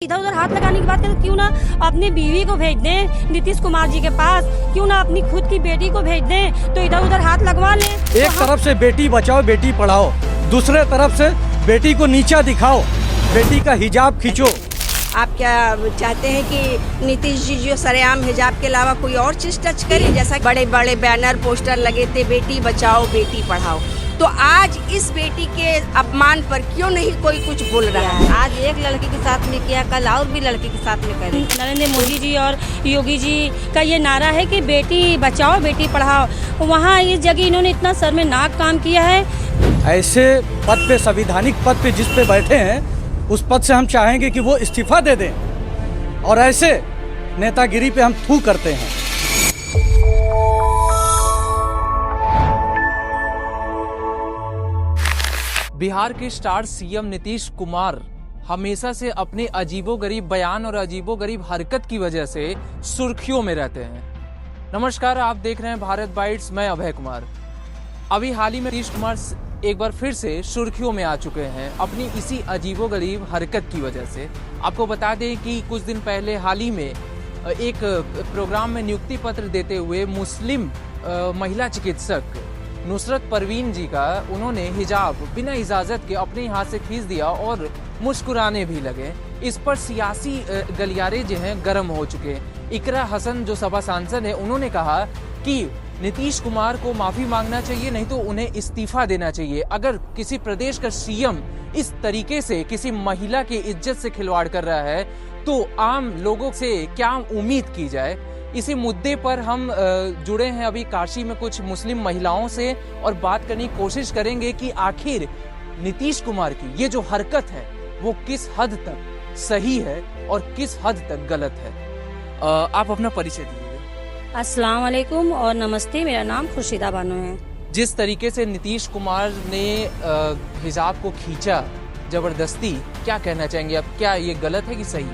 इधर उधर हाथ लगाने की बात करें, क्यों ना अपनी बीवी को भेज दें नीतीश कुमार जी के पास, क्यों ना अपनी खुद की बेटी को भेज दें तो इधर उधर हाथ लगवा लें। एक तरफ से बेटी बचाओ बेटी पढ़ाओ, दूसरे तरफ से बेटी को नीचा दिखाओ, बेटी का हिजाब खींचो। आप क्या चाहते हैं कि नीतीश जी जो सरेआम हिजाब के अलावा कोई और चीज टच करें? जैसा बड़े बड़े बैनर पोस्टर लगे थे बेटी बचाओ बेटी पढ़ाओ, तो आज इस बेटी के अपमान पर क्यों नहीं कोई कुछ बोल रहा है? आज एक लड़की के साथ में किया, कल और भी लड़की के साथ में करें। नरेंद्र मोदी जी और योगी जी का ये नारा है कि बेटी बचाओ बेटी पढ़ाओ, वहाँ इस जगह इन्होंने इतना शर्मनाक काम किया है। ऐसे पद पे, संवैधानिक पद पे जिस पे बैठे हैं, उस पद से हम चाहेंगे कि वो इस्तीफा दे दें और ऐसे नेतागिरी पे हम थू करते हैं। बिहार के स्टार सीएम नीतीश कुमार हमेशा से अपने अजीबोगरीब बयान और अजीबोगरीब हरकत की वजह से सुर्खियों में रहते हैं। नमस्कार, आप देख रहे हैं भारत बाइट्स, मैं अभय कुमार। अभी हाल ही में नीतीश कुमार एक बार फिर से सुर्खियों में आ चुके हैं अपनी इसी अजीबोगरीब हरकत की वजह से। आपको बता दें कि कुछ दिन पहले हाल ही में एक प्रोग्राम में नियुक्ति पत्र देते हुए मुस्लिम महिला चिकित्सक नुसरत परवीन जी का उन्होंने हिजाब बिना इजाज़त के अपने हाथ से खींच दिया और मुस्कुराने भी लगे। इस पर सियासी गलियारे जो हैं गर्म हो चुके हैं। इकरा हसन जो सपा सांसद है, उन्होंने कहा कि नीतीश कुमार को माफी मांगना चाहिए, नहीं तो उन्हें इस्तीफा देना चाहिए। अगर किसी प्रदेश का सीएम इस तरीके से किसी महिला की इज्जत से खिलवाड़ कर रहा है तो आम लोगों से क्या उम्मीद की जाए। इसी मुद्दे पर हम जुड़े हैं अभी काशी में कुछ मुस्लिम महिलाओं से और बात करने की कोशिश करेंगे कि आखिर नीतीश कुमार की ये जो हरकत है वो किस हद तक सही है और किस हद तक गलत है। आप अपना परिचय दीजिए। अस्सलाम वालेकुम और नमस्ते, मेरा नाम खुर्शीदा बानो है। जिस तरीके से नीतीश कुमार ने हिजाब को खींचा जबरदस्ती, क्या कहना चाहेंगे आप? क्या ये गलत है कि सही?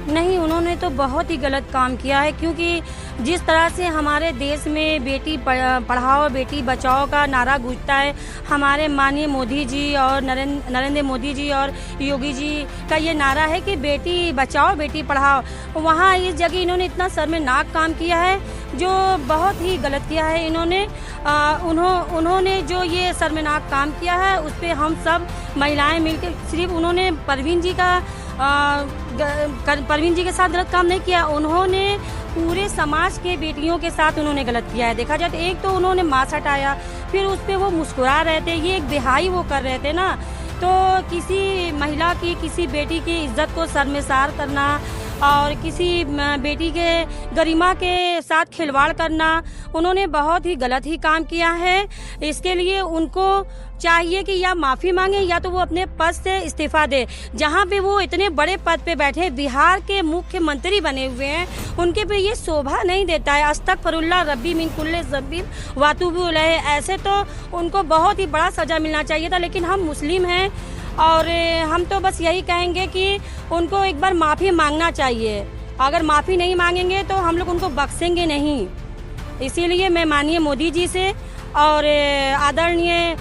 नहीं, उन्होंने तो बहुत ही गलत काम किया है, क्योंकि जिस तरह से हमारे देश में बेटी पढ़ाओ बेटी बचाओ का नारा गूंजता है, हमारे माननीय मोदी जी और नरेंद्र मोदी जी और योगी जी का ये नारा है कि बेटी बचाओ बेटी पढ़ाओ, वहाँ इस जगह इन्होंने इतना शर्मनाक काम किया है जो बहुत ही गलत किया है। उन्होंने जो ये शर्मनाक काम किया है उस पर हम सब महिलाएं मिलकर, सिर्फ उन्होंने परवीन जी के साथ गलत काम नहीं किया, उन्होंने पूरे समाज के बेटियों के साथ उन्होंने गलत किया है। देखा जाए तो एक तो उन्होंने मास्क हटाया, फिर उस पर वो मुस्कुरा रहे थे, ये एक बेहाई वो कर रहे थे ना। तो किसी महिला की, किसी बेटी की इज्जत को शर्मसार करना और किसी बेटी के गरिमा के साथ खिलवाड़ करना, उन्होंने बहुत ही गलत ही काम किया है। इसके लिए उनको चाहिए कि या माफ़ी मांगे या तो वो अपने पद से इस्तीफा दे। जहाँ पे वो इतने बड़े पद पे बैठे, बिहार के मुख्यमंत्री बने हुए हैं, उनके पे ये शोभा नहीं देता है। अस्तगफिरुल्लाह रब्बी मिन कुल्ले ज़ंबिन व अतूबु इलैह, ऐसे तो उनको बहुत ही बड़ा सज़ा मिलना चाहिए था। लेकिन हम मुस्लिम हैं और हम तो बस यही कहेंगे कि उनको एक बार माफ़ी मांगना चाहिए। अगर माफ़ी नहीं मांगेंगे तो हम लोग उनको बख्शेंगे नहीं। इसीलिए मैं माननीय मोदी जी से और आदरणीय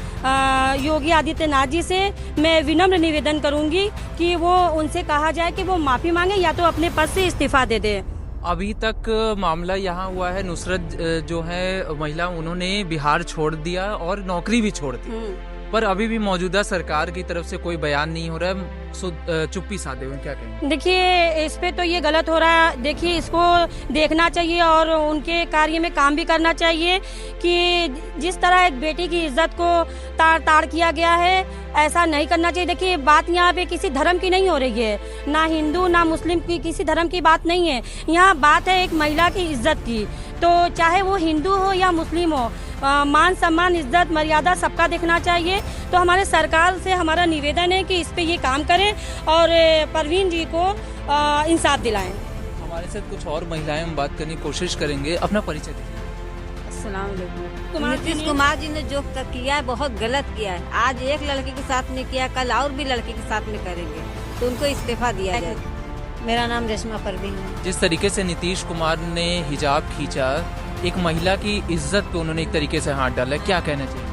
योगी आदित्यनाथ जी से मैं विनम्र निवेदन करूंगी कि वो उनसे कहा जाए कि वो माफ़ी मांगे या तो अपने पद से इस्तीफा दे दे। अभी तक मामला यहाँ हुआ है, नुसरत जो है महिला, उन्होंने बिहार छोड़ दिया और नौकरी भी छोड़ दी, पर अभी भी मौजूदा सरकार की तरफ से कोई बयान नहीं हो रहा है, चुप्पी साधे हुए। क्या कहेंगे? देखिए, इस पे तो ये गलत हो रहा है। देखिए, इसको देखना चाहिए और उनके कार्य में काम भी करना चाहिए कि जिस तरह एक बेटी की इज्जत को ताड़ किया गया है, ऐसा नहीं करना चाहिए। देखिए, बात यहाँ पे किसी धर्म की नहीं हो रही है, ना हिंदू ना मुस्लिम की, किसी धर्म की बात नहीं है। यहाँ बात है एक महिला की इज्जत की। तो चाहे वो हिंदू हो या मुस्लिम हो, मान सम्मान इज्जत मर्यादा सबका देखना चाहिए। तो हमारे सरकार से हमारा निवेदन है कि इस पे ये काम करें और परवीन जी को इंसाफ दिलाएं। हमारे साथ कुछ और महिलाएं हम बात करने की कोशिश करेंगे। अपना परिचय दीजिए। अस्सलाम वालेकुम। नीतीश कुमार जी ने जो किया है बहुत गलत किया है। आज एक लड़की के साथ में किया, कल और भी लड़की के साथ में करेंगे, तो उनको इस्तीफा दिया जाए। मेरा नाम रेशमा परवीन है। जिस तरीके से नीतीश कुमार ने हिजाब खींचा, एक महिला की इज्जत पे उन्होंने एक तरीके से हाथ डाला, क्या कहना चाहिए?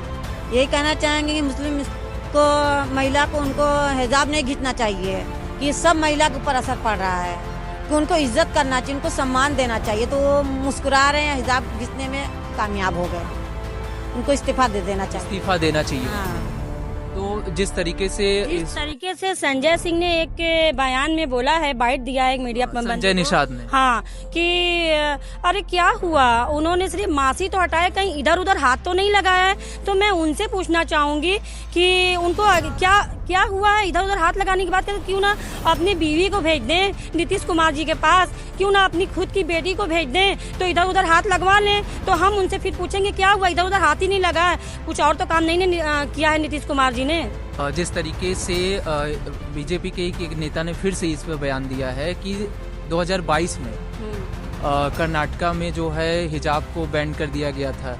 यही कहना चाहेंगे कि मुस्लिम को, महिला को, उनको हिजाब नहीं खींचना चाहिए। कि सब महिला के ऊपर असर पड़ रहा है, कि उनको इज्जत करना चाहिए, उनको सम्मान देना चाहिए। तो वो मुस्कुरा रहे हैं, हिजाब घिसने में कामयाब हो गए, उनको इस्तीफा दे देना चाहिए। इस्तीफा देना चाहिए। हाँ। तो जिस तरीके से इस तरीके से संजय सिंह ने एक बयान में बोला है, बाइट दिया है एक मीडिया प्रबंधक संजय को। निषाद ने, हाँ, कि अरे क्या हुआ, उन्होंने सिर्फ मासी तो हटाया, कहीं इधर उधर हाथ तो नहीं लगाया है। तो मैं उनसे पूछना चाहूंगी कि उनको क्या हुआ है, इधर उधर हाथ लगाने की बात करें, क्यों ना अपनी बीवी को भेज दें नीतीश कुमार जी के पास, क्यों ना अपनी खुद की बेटी को भेज दें, तो इधर उधर हाथ लगवा लें। तो हम उनसे फिर पूछेंगे क्या हुआ, इधर उधर हाथ ही नहीं लगा है, कुछ और तो काम नहीं किया है नीतीश कुमार जी ने। जिस तरीके से बीजेपी के एक नेता ने फिर से इस पर बयान दिया है कि 2022 में कर्नाटका में जो है हिजाब को बैन कर दिया गया था,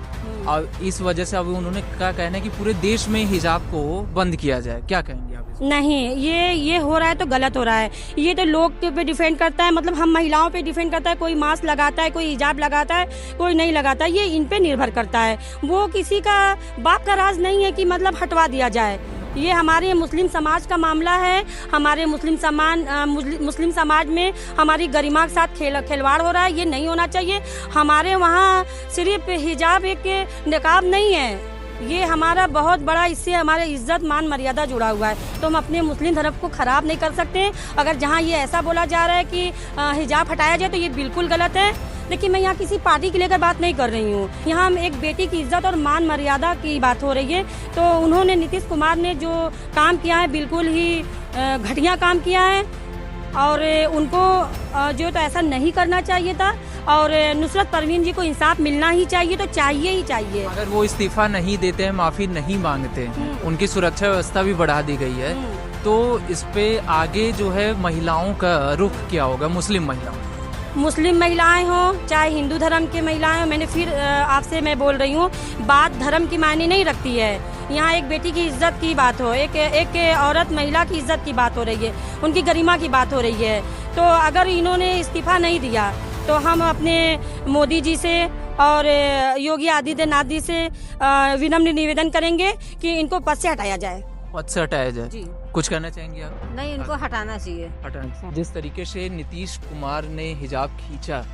और इस वजह से अब उन्होंने क्या कहना है कि पूरे देश में हिजाब को बंद किया जाए, क्या कहेंगे आप? नहीं, ये हो रहा है तो गलत हो रहा है। ये तो लोग पे डिफेंड करता है, मतलब हम महिलाओं पे डिफेंड करता है, कोई मास्क लगाता है, कोई हिजाब लगाता है, कोई नहीं लगाता, ये इन पे निर्भर करता है। वो किसी का बाप का राज नहीं है कि मतलब हटवा दिया जाए। ये हमारे मुस्लिम समाज का मामला है। हमारे मुस्लिम समाज में हमारी गरिमा के साथ खिलवाड़ हो रहा है, ये नहीं होना चाहिए। हमारे वहाँ सिर्फ हिजाब एक निकाब नहीं है, ये हमारा बहुत बड़ा, इससे हमारे इज्जत मान मर्यादा जुड़ा हुआ है। तो हम अपने मुस्लिम धर्म को खराब नहीं कर सकते। अगर जहाँ ये ऐसा बोला जा रहा है कि हिजाब हटाया जाए तो ये बिल्कुल गलत है। लेकिन मैं यहाँ किसी पार्टी की लेकर बात नहीं कर रही हूँ, यहाँ हम एक बेटी की इज्जत और मान मर्यादा की बात हो रही है। तो उन्होंने, नीतीश कुमार ने जो काम किया है बिल्कुल ही घटिया काम किया है, और उनको जो तो ऐसा नहीं करना चाहिए था। और नुसरत परवीन जी को इंसाफ मिलना ही चाहिए, तो चाहिए ही चाहिए। अगर वो इस्तीफा नहीं देते हैं, माफी नहीं मांगते हैं, उनकी सुरक्षा व्यवस्था भी बढ़ा दी गई है, तो इस पे आगे जो है महिलाओं का रुख क्या होगा? मुस्लिम महिलाएं हों चाहे हिंदू धर्म की महिलाएं हों, मैंने फिर आपसे मैं बोल रही हूँ, बात धर्म की मायने नहीं रखती है। यहाँ एक बेटी की इज्जत की बात हो, एक औरत महिला की इज्जत की बात हो रही है, उनकी गरिमा की बात हो रही है। तो अगर इन्होंने इस्तीफा नहीं दिया तो हम अपने मोदी जी से और योगी आदित्यनाथ जी से विनम्र निवेदन करेंगे कि इनको पद से हटाया जाए। पद से हटाया जाए जी। कुछ कहना चाहेंगे आप? नहीं, इनको हटाना चाहिए। हटाना। जिस तरीके से नीतीश कुमार ने हिजाब खींचा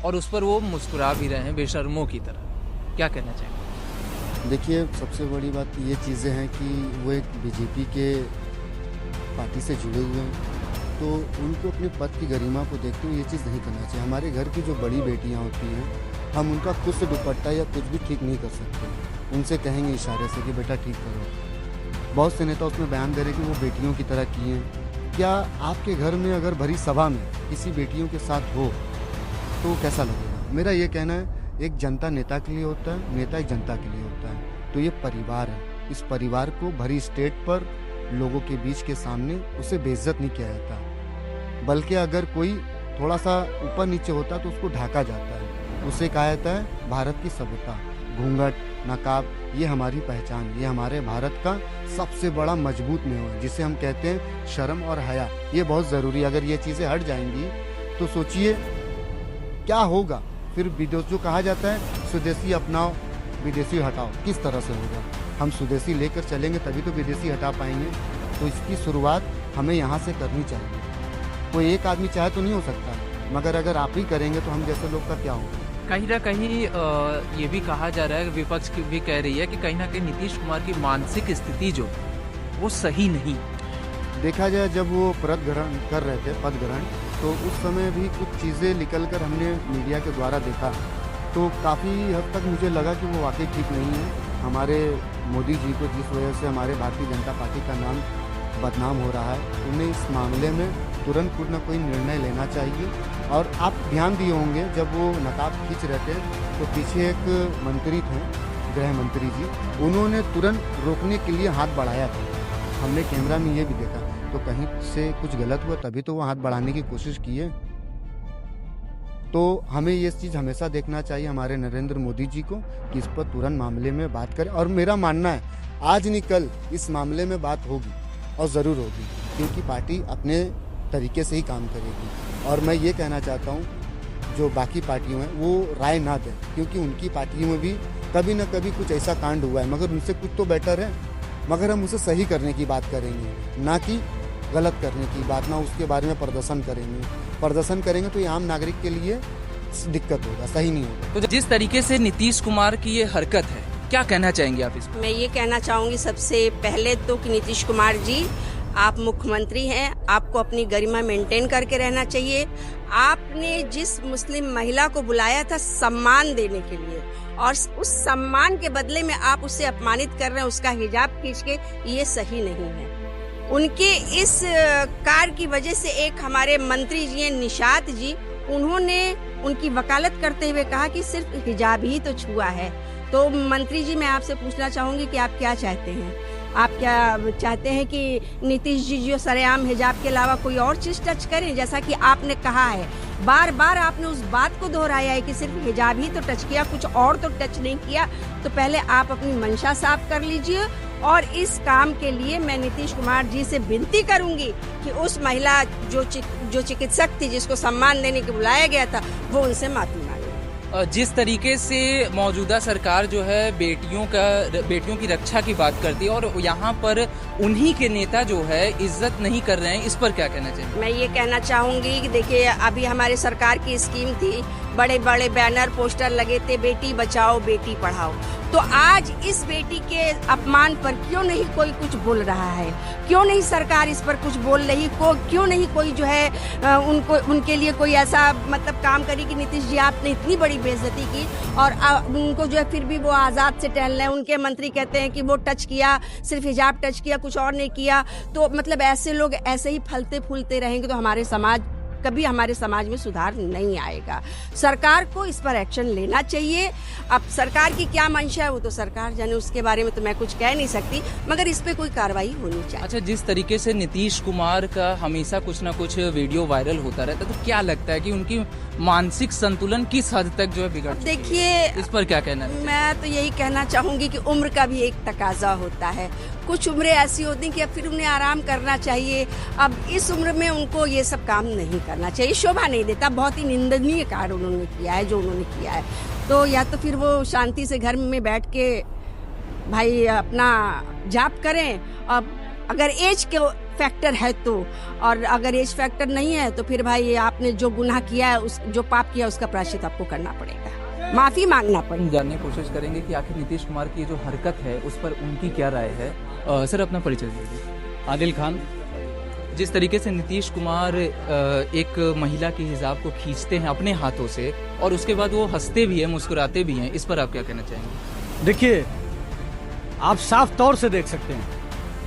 और उस पर वो मुस्कुरा भी रहे हैं बेशर्मों की तरह, क्या कहना चाहेंगे? देखिए, सबसे बड़ी बात ये चीज़ें हैं कि वो एक बीजेपी के पार्टी से जुड़े हुए हैं, तो उनको अपने पद की गरिमा को देखते हुए ये चीज़ नहीं करना चाहिए। हमारे घर की जो बड़ी बेटियां होती हैं, हम उनका खुद से दुपट्टा या कुछ भी ठीक नहीं कर सकते। उनसे कहेंगे इशारे से कि बेटा ठीक करो। बहुत से नेता उसमें बयान दे रहे कि वो बेटियों की तरह किए हैं। क्या आपके घर में अगर भरी सभा में किसी बेटियों के साथ हो तो कैसा लगेगा? मेरा ये कहना है, एक जनता नेता के लिए होता है, नेता एक जनता के लिए होता है। तो ये परिवार है, इस परिवार को भरी स्टेज पर लोगों के बीच के सामने उसे बेइज्जत नहीं किया जाता, बल्कि अगर कोई थोड़ा सा ऊपर नीचे होता तो उसको ढाका जाता है। उसे कहा जाता है भारत की सभ्यता। घूंघट, नकाब, ये हमारी पहचान, ये हमारे भारत का सबसे बड़ा मजबूत मेवा है, जिसे हम कहते हैं शर्म और हया। ये बहुत ज़रूरी है। अगर ये चीज़ें हट जाएंगी तो सोचिए क्या होगा। फिर विदेश जो कहा जाता है स्वदेशी अपनाओ विदेशी हटाओ, किस तरह से होगा? हम स्वदेशी लेकर चलेंगे तभी तो विदेशी हटा पाएंगे। तो इसकी शुरुआत हमें यहाँ से करनी चाहिए। कोई एक आदमी चाहे तो नहीं हो सकता, मगर अगर आप ही करेंगे तो हम जैसे लोग का क्या होगा? कहीं ना कहीं ये भी कहा जा रहा है, विपक्ष की भी कह रही है कि कहीं ना कहीं नीतीश कुमार की मानसिक स्थिति जो वो सही नहीं। देखा जाए, जब वो पद ग्रहण कर रहे थे, पद ग्रहण, तो उस समय भी कुछ चीज़ें निकल कर हमने मीडिया के द्वारा देखा, तो काफ़ी हद तक मुझे लगा कि वो वाकई ठीक नहीं है। हमारे मोदी जी को जिस वजह से हमारे भारतीय जनता पार्टी का नाम बदनाम हो रहा है, उन्हें इस मामले में तुरंत कुछ न कोई निर्णय लेना चाहिए। और आप ध्यान दिए होंगे, जब वो नकाब खींच रहे थे तो पीछे एक मंत्री थे, गृह मंत्री जी, उन्होंने तुरंत रोकने के लिए हाथ बढ़ाया था। हमने कैमरा में ये भी देखा, तो कहीं से कुछ गलत हुआ तभी तो वो हाथ बढ़ाने की कोशिश किए। तो हमें ये चीज़ हमेशा देखना चाहिए हमारे नरेंद्र मोदी जी को कि इस पर तुरंत मामले में बात करें। और मेरा मानना है आज नहीं कल इस मामले में बात होगी, और ज़रूर होगी, क्योंकि पार्टी अपने तरीके से ही काम करेगी। और मैं ये कहना चाहता हूँ, जो बाकी पार्टियों हैं वो राय ना दें, क्योंकि उनकी पार्टियों में भी कभी न कभी कुछ ऐसा कांड हुआ है, मगर उनसे कुछ तो बेटर है। मगर हम उसे सही करने की बात करेंगे, ना कि गलत करने की बात, ना उसके बारे में प्रदर्शन करेंगे तो ये आम नागरिक के लिए दिक्कत होगा, सही नहीं होगा। तो जिस तरीके से नीतीश कुमार की ये हरकत है, क्या कहना चाहेंगे आप इसमें? मैं ये कहना चाहूँगी सबसे पहले तो कि नीतीश कुमार जी, आप मुख्यमंत्री हैं, आपको अपनी गरिमा मेंटेन करके रहना चाहिए। आपने जिस मुस्लिम महिला को बुलाया था सम्मान देने के लिए, और उस सम्मान के बदले में आप उससे अपमानित कर रहे हैं, उसका हिजाब खींच के, ये सही नहीं है। उनके इस कार्य की वजह से एक हमारे मंत्री जी हैं निशात जी, उन्होंने उनकी वकालत करते हुए कहा कि सिर्फ हिजाब ही तो छुआ है। तो मंत्री जी, मैं आपसे पूछना चाहूंगी कि आप क्या चाहते हैं? आप क्या चाहते हैं कि नीतीश जी जो सरेआम हिजाब के अलावा कोई और चीज टच करें? जैसा कि आपने कहा है, बार बार आपने उस बात को दोहराया है कि सिर्फ हिजाब ही तो टच किया, कुछ और तो टच नहीं किया। तो पहले आप अपनी मंशा साफ कर लीजिए, और इस काम के लिए मैं नीतीश कुमार जी से विनती करूंगी कि उस महिला जो चिकित्सक थी जिसको सम्मान देने के बुलाया गया था, वो उनसे माफी मांगे। जिस तरीके से मौजूदा सरकार जो है बेटियों की रक्षा की बात करती है, और यहाँ पर उन्हीं के नेता जो है इज्जत नहीं कर रहे हैं, इस पर क्या कहना चाहिए? मैं ये कहना चाहूंगी कि देखिए, अभी हमारे सरकार की स्कीम थी, बड़े बड़े बैनर पोस्टर लगे थे, बेटी बचाओ बेटी पढ़ाओ। तो आज इस बेटी के अपमान पर क्यों नहीं कोई कुछ बोल रहा है? क्यों नहीं सरकार इस पर कुछ बोल रही? क्यों नहीं कोई जो है उनके लिए कोई ऐसा मतलब काम करी कि नीतीश जी आपने इतनी बड़ी बेइज्जती की, और उनको जो है फिर भी वो आज़ाद से टहल रहे हैं। उनके मंत्री कहते हैं कि वो टच किया, सिर्फ हिजाब टच किया, कुछ और नहीं किया। तो मतलब ऐसे लोग ऐसे ही फलते फूलते रहेंगे तो कभी हमारे समाज में सुधार नहीं आएगा। सरकार को इस पर एक्शन लेना चाहिए। अब सरकार की क्या मंशा है वो तो सरकार जाने, उसके बारे में तो मैं कुछ कह नहीं सकती, मगर इस पे कोई कार्रवाई होनी चाहिए। अच्छा, जिस तरीके से नीतीश कुमार का हमेशा कुछ ना कुछ वीडियो वायरल होता रहता है, तो क्या लगता है कि उनकी मानसिक संतुलन किस हद तक जो है बिगड़ चुकी है? देखिए, इस पर क्या कहना है? मैं तो यही कहना चाहूंगी कि उम्र का भी एक तकाजा होता है। कुछ उम्रें ऐसी होती हैं कि अब फिर उन्हें आराम करना चाहिए। अब इस उम्र में उनको ये सब काम नहीं करना चाहिए, शोभा नहीं देता। बहुत ही निंदनीय कार्य उन्होंने किया है जो उन्होंने किया है। तो या तो फिर वो शांति से घर में बैठ के भाई अपना जाप करें, और अगर एज के फैक्टर है तो, और अगर एज फैक्टर नहीं है तो फिर भाई आपने जो गुनाह किया है, जो पाप किया, उसका प्रायश्चित आपको करना पड़ेगा, माफी मांगना पड़ेगा। जानने की कोशिश करेंगे कि आखिर नीतीश कुमार की जो हरकत है उस पर उनकी क्या राय है। सर, अपना परिचय दीजिए। आदिल खान। जिस तरीके से नीतीश कुमार एक महिला की हिजाब को खींचते हैं अपने हाथों से, और उसके बाद वो हंसते भी हैं, मुस्कुराते भी हैं, इस पर आप क्या कहना चाहेंगे? देखिए, आप साफ तौर से देख सकते हैं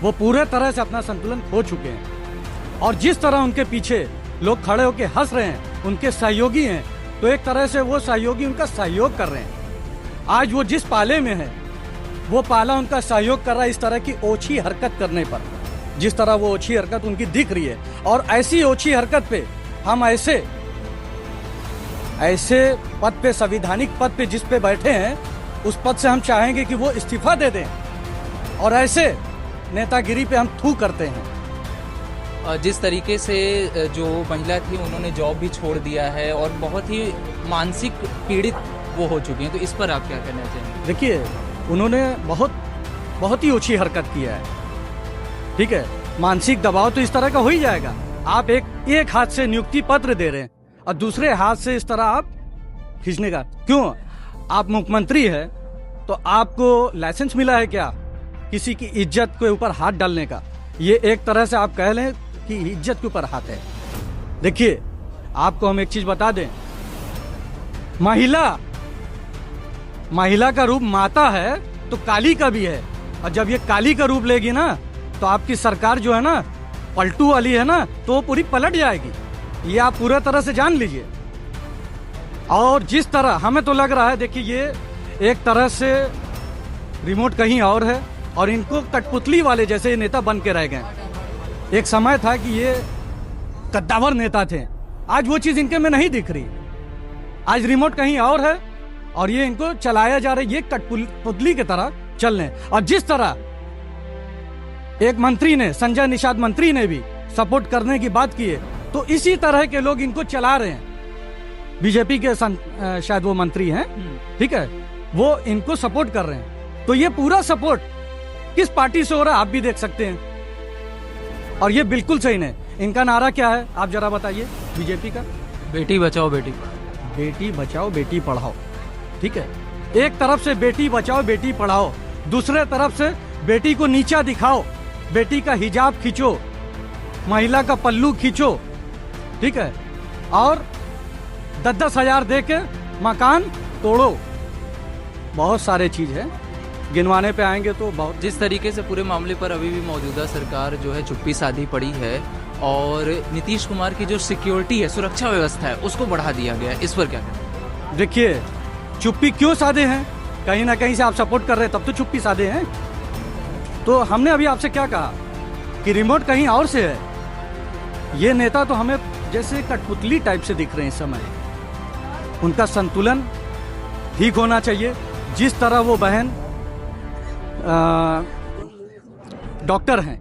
वो पूरे तरह से अपना संतुलन खो चुके हैं, और जिस तरह उनके पीछे लोग खड़े होकर हंस रहे हैं, उनके सहयोगी हैं, तो एक तरह से वो सहयोगी उनका सहयोग कर रहे हैं। आज वो जिस पाले में है, वो पाला उनका सहयोग कर रहा है इस तरह की ओछी हरकत करने पर। जिस तरह वो ओछी हरकत उनकी दिख रही है, और ऐसी ओछी हरकत पे हम ऐसे पद पे, संवैधानिक पद पे जिस पे बैठे हैं, उस पद से हम चाहेंगे कि वो इस्तीफा दे दें, और ऐसे नेतागिरी पे हम थू करते हैं। जिस तरीके से जो महिला थी उन्होंने जॉब भी छोड़ दिया है, और बहुत ही मानसिक पीड़ित वो हो चुकी हैं, तो इस पर आप क्या कहना चाहेंगे? देखिए, उन्होंने बहुत ही ओछी हरकत किया है। ठीक है, मानसिक दबाव तो इस तरह का हो ही जाएगा। आप एक हाथ से नियुक्ति पत्र दे रहे हैं और दूसरे हाथ से इस तरह आप खींचने का क्यों? आप मुख्यमंत्री है तो आपको लाइसेंस मिला है क्या किसी की इज्जत के ऊपर हाथ डालने का? ये एक तरह से आप कह लें कि इज्जत के ऊपर हाथ है। देखिए, आपको हम एक चीज बता दें, महिला का रूप माता है तो काली का भी है, और जब ये काली का रूप लेगी ना तो आपकी सरकार जो है ना पलटू वाली है ना, तो वो पूरी पलट जाएगी। ये आप पूरा तरह से जान लीजिए। और जिस तरह हमें तो लग रहा है, देखिए, ये एक तरह से रिमोट कहीं और है, और इनको कठपुतली वाले जैसे नेता बन के रह गए। एक समय था कि ये कद्दावर नेता थे, आज वो चीज इनके में नहीं दिख रही। आज रिमोट कहीं और है और ये इनको चलाया जा रहा है, ये कठपुतली की तरह चल रहे हैं। और जिस तरह एक मंत्री ने, संजय निषाद मंत्री ने भी सपोर्ट करने की बात की है, तो इसी तरह के लोग इनको चला रहे हैं। बीजेपी के शायद वो मंत्री हैं, ठीक है, वो इनको सपोर्ट कर रहे हैं। तो ये पूरा सपोर्ट किस पार्टी से हो रहा है आप भी देख सकते हैं। और ये बिल्कुल सही नहीं। इनका नारा क्या है आप जरा बताइए बीजेपी का? बेटी बचाओ बेटी पढ़ाओ। बेटी बचाओ बेटी पढ़ाओ, ठीक है। एक तरफ से बेटी बचाओ बेटी पढ़ाओ, दूसरे तरफ से बेटी को नीचा दिखाओ, बेटी का हिजाब खींचो, महिला का पल्लू खींचो, ठीक है, और 10-10 हजार दे के मकान तोड़ो। बहुत सारे चीज है, गिनवाने पे आएंगे तो बहुत। जिस तरीके से पूरे मामले पर अभी भी मौजूदा सरकार जो है चुप्पी साधी पड़ी है और नीतीश कुमार की जो सिक्योरिटी है, सुरक्षा व्यवस्था है, उसको बढ़ा दिया गया है, इस पर क्या कहें? देखिए चुप्पी क्यों साधे हैं, कहीं ना कहीं से आप सपोर्ट कर रहे हैं तब तो चुप्पी साधे हैं। तो हमने अभी आपसे क्या कहा कि रिमोट कहीं और से है। ये नेता तो हमें जैसे कठपुतली टाइप से दिख रहे हैं इस समय। उनका संतुलन ठीक होना चाहिए। जिस तरह वो बहन डॉक्टर हैं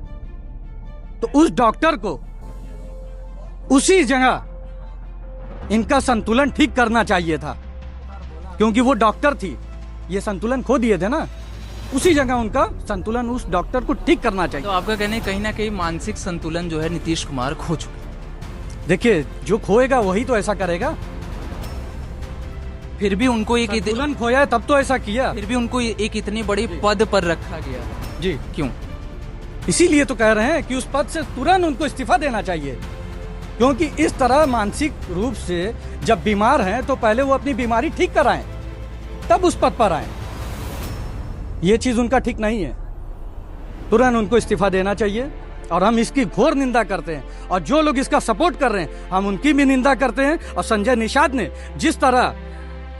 तो उस डॉक्टर को उसी जगह इनका संतुलन ठीक करना चाहिए था, क्योंकि वो डॉक्टर थी। ये संतुलन खो दिए थे ना, उसी जगह उनका संतुलन उस डॉक्टर को ठीक करना चाहिए। तो आपका कहना है कहीं ना कहीं मानसिक संतुलन जो है नीतीश कुमार खो चुके। देखिए जो खोएगा वही तो ऐसा करेगा। फिर भी उनको एक संतुलन खोया है तब तो ऐसा किया। फिर भी उनको एक इतनी बड़ी पद पर रखा गया है। जी क्यों? इसीलिए तो कह रहे हैं कि उस पद से तुरंत उनको इस्तीफा देना चाहिए, क्योंकि इस तरह मानसिक रूप से जब बीमार हैं तो पहले वो अपनी बीमारी ठीक कराएं, तब उस पद पर आए। ये चीज उनका ठीक नहीं है, तुरंत उनको इस्तीफा देना चाहिए। और हम इसकी घोर निंदा करते हैं, और जो लोग इसका सपोर्ट कर रहे हैं हम उनकी भी निंदा करते हैं। और संजय निषाद ने जिस तरह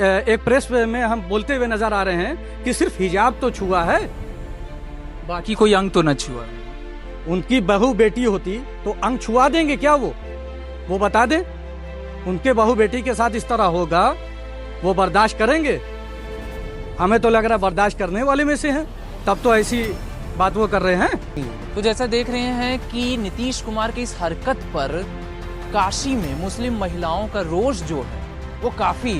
एक प्रेस में हम बोलते हुए नजर आ रहे हैं कि सिर्फ हिजाब तो छुआ है, बाकी कोई अंग तो न छुआ। उनकी बहू बेटी होती तो अंग छुआ देंगे क्या? वो बता दें। उनके बहू बेटी के साथ इस तरह होगा, वो बर्दाश्त करेंगे? हमें तो लग रहा है बर्दाश्त करने वाले में से हैं, तब तो ऐसी बात वो कर रहे हैं। तो जैसा देख रहे हैं कि नीतीश कुमार की इस हरकत पर काशी में मुस्लिम महिलाओं का रोष जो है वो काफी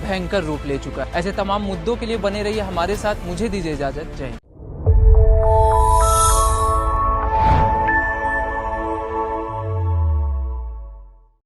भयंकर रूप ले चुका है। ऐसे तमाम मुद्दों के लिए बने रहिए हमारे साथ। मुझे दीजिए इजाजत। जय हिंद।